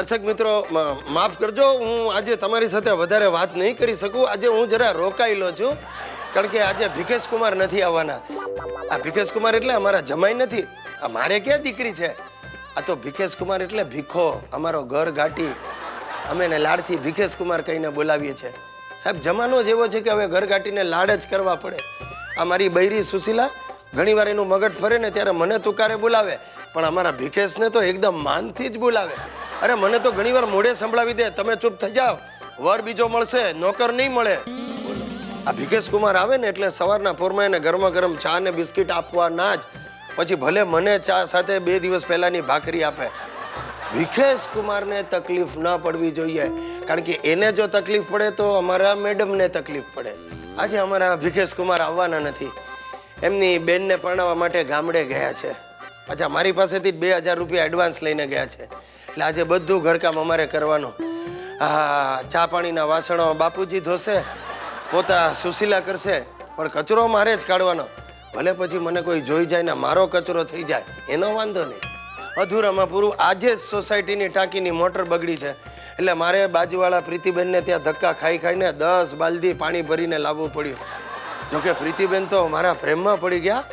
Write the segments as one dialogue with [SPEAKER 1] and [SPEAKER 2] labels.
[SPEAKER 1] દર્શક મિત્રો માફ કરજો, હું આજે તમારી સાથે વધારે વાત નહીં કરી શકું. આજે હું જરા રોકાયેલો છું, કારણ કે આજે ભીખેશ કુમાર નથી આવવાના. આ ભીખેશ કુમાર એટલે અમારા જમાઈ નથી, આ મારે ક્યાં દીકરી છે. આ તો ભીખેશ કુમાર એટલે ભીખો, અમારો ઘર ઘાટી. અમે એને લાડથી ભીખેશ કુમાર કહીને બોલાવીએ છીએ. સાહેબ, જમાનો જ એવો છે કે હવે ઘર ઘાટીને લાડ જ કરવા પડે. આ મારી બૈરી સુશીલા ઘણીવાર એનું મગજ ફરે ને ત્યારે મને તુકારે બોલાવે, પણ અમારા ભીખેશને તો એકદમ માનથી જ બોલાવે. અરે મને તો ઘણીવાર મોઢે સંભળાવી દે, તમે ચૂપ થઈ જાઓ, વર બીજો મળશે, નોકર નહીં મળે. આ ભીખેશ કુમાર આવે ને એટલે સવારના પોરમાં એને ગરમા ગરમ ચા ને બિસ્કિટ આપવાના જ. પછી ભલે મને ચા સાથે 2 દિવસ પહેલાની ભાખરી આપે. ભીખેશ કુમારને તકલીફ ન પડવી જોઈએ, કારણ કે એને જો તકલીફ પડે તો અમારા મેડમને તકલીફ પડે. આજે અમારા ભીખેશ કુમાર આવવાના નથી, એમની બેનને પરણાવવા માટે ગામડે ગયા છે. અચ્છા, મારી પાસેથી 2000 રૂપિયા એડવાન્સ લઈને ગયા છે. એટલે આજે બધું ઘરકામ અમારે કરવાનું. હા, ચા પાણીના વાસણો બાપુજી ધોશે, પોતા સુશીલા કરશે, પણ કચરો મારે જ કાઢવાનો. ભલે પછી મને કોઈ જોઈ જાય ને મારો કચરો થઈ જાય એનો વાંધો નહીં. અધૂરામાં પૂરું. આજે જ સોસાયટીની ટાંકીની મોટર બગડી છે, એટલે મારે બાજુવાળા પ્રીતિબેનને ત્યાં ધક્કા ખાઈ ખાઈને 10 બાલદી પાણી ભરીને લાવવું પડ્યું. જોકે પ્રીતિબેન તો મારા પ્રેમમાં પડી ગયા.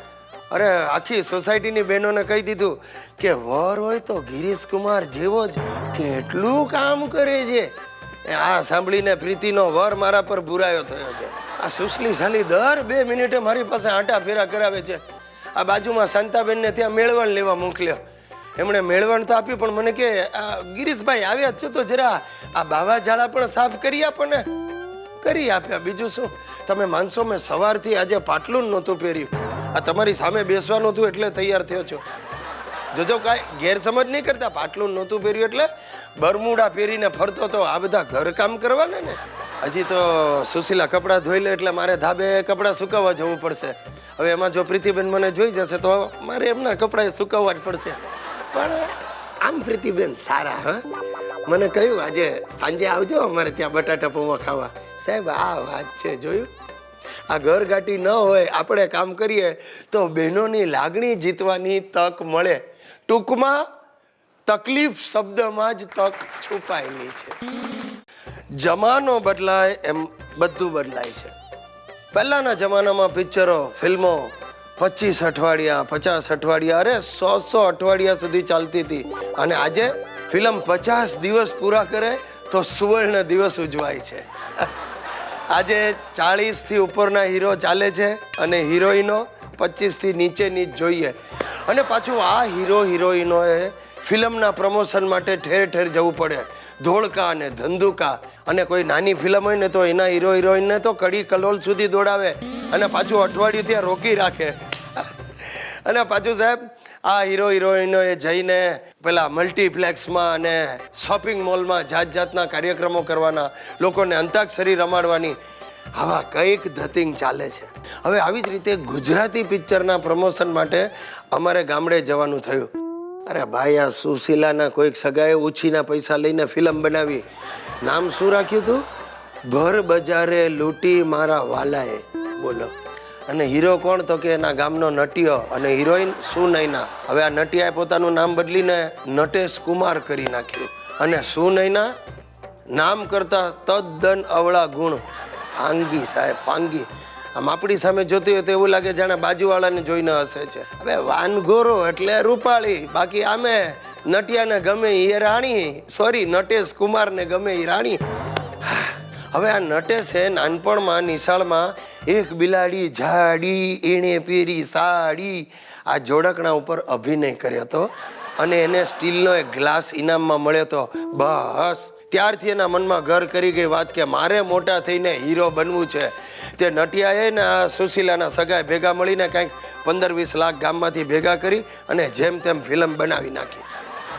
[SPEAKER 1] અરે આખી સોસાયટીની બહેનોને કહી દીધું કે વર હોય તો ગિરીશ કુમાર જેવો જ કેટલું કામ કરે છે. આ સાંભળીને પ્રીતિનો વર મારા પર બુરાયો થયો છે. આ સુશલી સાલી દર 2 મિનિટે મારી પાસે આંટા ફેરા કરાવે છે. આ બાજુમાં શાંતાબેનને ત્યાં મેળવણ લેવા મોકલ્યો. એમણે મેળવણ તો આપ્યું, પણ મને કે ગિરીશભાઈ આવ્યા છે તો જરા આ બાવા ઝાડા પણ સાફ કરી આપો ને. કરી આપ્યા. બીજું શું, તમે માનશો મેં સવારથી આજે પાટલું નહોતું પહેર્યું. આ તમારી સામે બેસવાનું હતું એટલે તૈયાર થયો છો. જોજો કાંઈ ગેરસમજ નહીં કરતા. પાટલું નહોતું પહેર્યું એટલે બરમુડા પહેરીને ફરતો તો. આ બધા ઘરકામ કરવાના ને. હજી તો સુશીલા કપડાં ધોઈ લે એટલે મારે ધાબે કપડાં સુકાવવા જવું પડશે. હવે એમાં જો પ્રીતિબેન મને જોઈ જશે તો મારે એમના કપડાં સુકાવવા જ પડશે. પણ આમ પ્રીતિબેન સારા, હા, મને કહ્યું આજે સાંજે આવજો અમારે ત્યાં બટાટા પૌવા ખાવા. સાહેબ, આ વાત છે, જોયું? આ ઘર ઘાટી ન હોય, આપણે કામ કરીએ તો બહેનોની લાગણી જીતવાની તક મળે. ટૂંકમાં તકલીફ શબ્દમાં જ તક છુપાયેલી છે. જમાનો બદલાય એમ બધું બદલાય છે. પહેલાના જમાનામાં પિક્ચરો, ફિલ્મો 25 અઠવાડિયા, 50 અઠવાડિયા, અરે 100 અઠવાડિયા સુધી ચાલતી હતી. અને આજે ફિલ્મ 50 દિવસ પૂરા કરે તો સુવર્ણ દિવસ ઉજવાય છે. આજે 40થી ઉપરના હીરો ચાલે છે અને હિરોઈનો 25થી નીચેની જ જોઈએ. અને પાછું આ હીરો હિરોઈનોએ ફિલ્મના પ્રમોશન માટે ઠેર ઠેર જવું પડે. ધોળકા અને ધંધુકા. અને કોઈ નાની ફિલ્મ હોય ને તો એના હીરો હિરોઈનને તો કડી કલોલ સુધી દોડાવે અને પાછું અઠવાડિયું ત્યાં રોકી રાખે. અને પાછું સાહેબ, આ હીરો હિરોઈનોએ જઈને પેલા મલ્ટીપ્લેક્સમાં અને શોપિંગ મોલમાં જાતના કાર્યક્રમો કરવાના, લોકોને અંતાક્ષરી રમાડવાની, આવા કંઈક ધતિંગ ચાલે છે. હવે આવી જ રીતે ગુજરાતી પિક્ચરના પ્રમોશન માટે અમારે ગામડે જવાનું થયું. અરે ભાઈ, આ સુશીલાના કોઈક સગાએ ઉછીના પૈસા લઈને ફિલ્મ બનાવી. નામ શું રાખ્યું હતું? ભર બજારે લૂંટી મારા વાલાએ. બોલો. અને હીરો કોણ? તો કે એના ગામનો નટિયો. અને હિરોઈન સુનૈના. હવે આ નટિયાએ પોતાનું નામ બદલીને નટેશ કુમાર કરી નાખ્યું. અને સુનૈના નામ કરતા તદ્દન અવળા ગુણ. પાંગી સાહેબ, પાંગી. આમ આપણી સામે જોતી હોય તો એવું લાગે જાણે બાજુવાળાને જોઈને હસે છે. હવે વાનગોરો એટલે રૂપાળી, બાકી આમે નટિયાને ગમે એ રાણી. સોરી, નટેશ કુમારને ગમે એ રાણી. હવે આ નટેશે નાનપણમાં નિશાળમાં એક બિલાડી જાડી એણે પહેરી સાડી આ જોડકણા ઉપર અભિનય કર્યો હતો અને એને સ્ટીલનો એક ગ્લાસ ઇનામમાં મળ્યો હતો. બસ ત્યારથી એના મનમાં ઘર કરી ગઈ વાત કે મારે મોટા થઈને હીરો બનવું છે. તે નટિયાએ ને આ સુશીલાના સગાએ ભેગા મળીને કંઈક 15-20 લાખ ગામમાંથી ભેગા કરી અને જેમ તેમ ફિલ્મ બનાવી નાખી.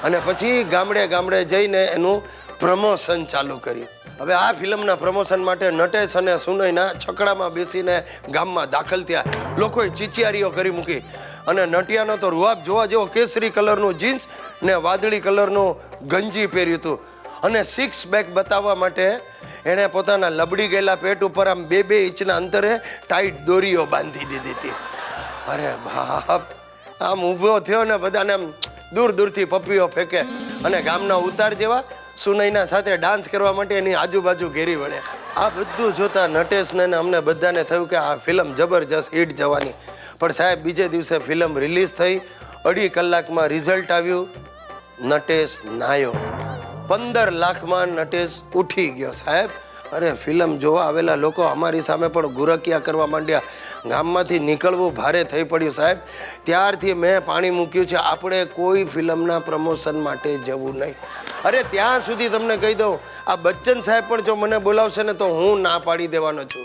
[SPEAKER 1] અને પછી ગામડે ગામડે જઈને એનું પ્રમોશન ચાલુ કર્યું. હવે આ ફિલ્મના પ્રમોશન માટે નટેશ અને સુનૈના છકડામાં બેસીને ગામમાં દાખલ થયા. લોકોએ ચીચિયારીઓ કરી મૂકી. અને નટિયાનો તો રૂઆબ જોવા જેવો કેસરી કલરનું જીન્સ ને વાદળી કલરનું ગંજી પહેર્યું હતું. અને 6 પેક બતાવવા માટે એણે પોતાના લબડી ગયેલા પેટ ઉપર આમ 2-2 ઇંચના અંતરે ટાઈટ દોરીઓ બાંધી દીધી હતી. અરે બાપ, આમ ઊભો થયો ને બધાને આમ દૂર દૂરથી પપ્પીઓ ફેંકે. અને ગામના ઉતાર જેવા સુનૈના સાથે ડાન્સ કરવા માટે એની આજુબાજુ ઘેરી વળ્યા. આ બધું જોતા નટેશને ને અમને બધાને થયું કે આ ફિલ્મ જબરજસ્ત હિટ જવાની. પણ સાહેબ બીજે દિવસે ફિલ્મ રિલીઝ થઈ, 2.5 કલાકમાં રિઝલ્ટ આવ્યું, નટેશ નાયો. 15 લાખમાં નટેશ ઉઠી ગયો સાહેબ. અરે ફિલ્મ જોવા આવેલા લોકો અમારી સામે પણ ગુરકિયા કરવા માંડ્યા. ગામમાંથી નીકળવું ભારે થઈ પડ્યું સાહેબ. ત્યારથી મેં પાણી મૂક્યું છે, આપણે કોઈ ફિલ્મના પ્રમોશન માટે જવું નહીં. અરે ત્યાં સુધી તમને કહી દઉં, આ બચ્ચન સાહેબ પણ જો મને બોલાવશે ને તો હું ના પાડી દેવાનો છું.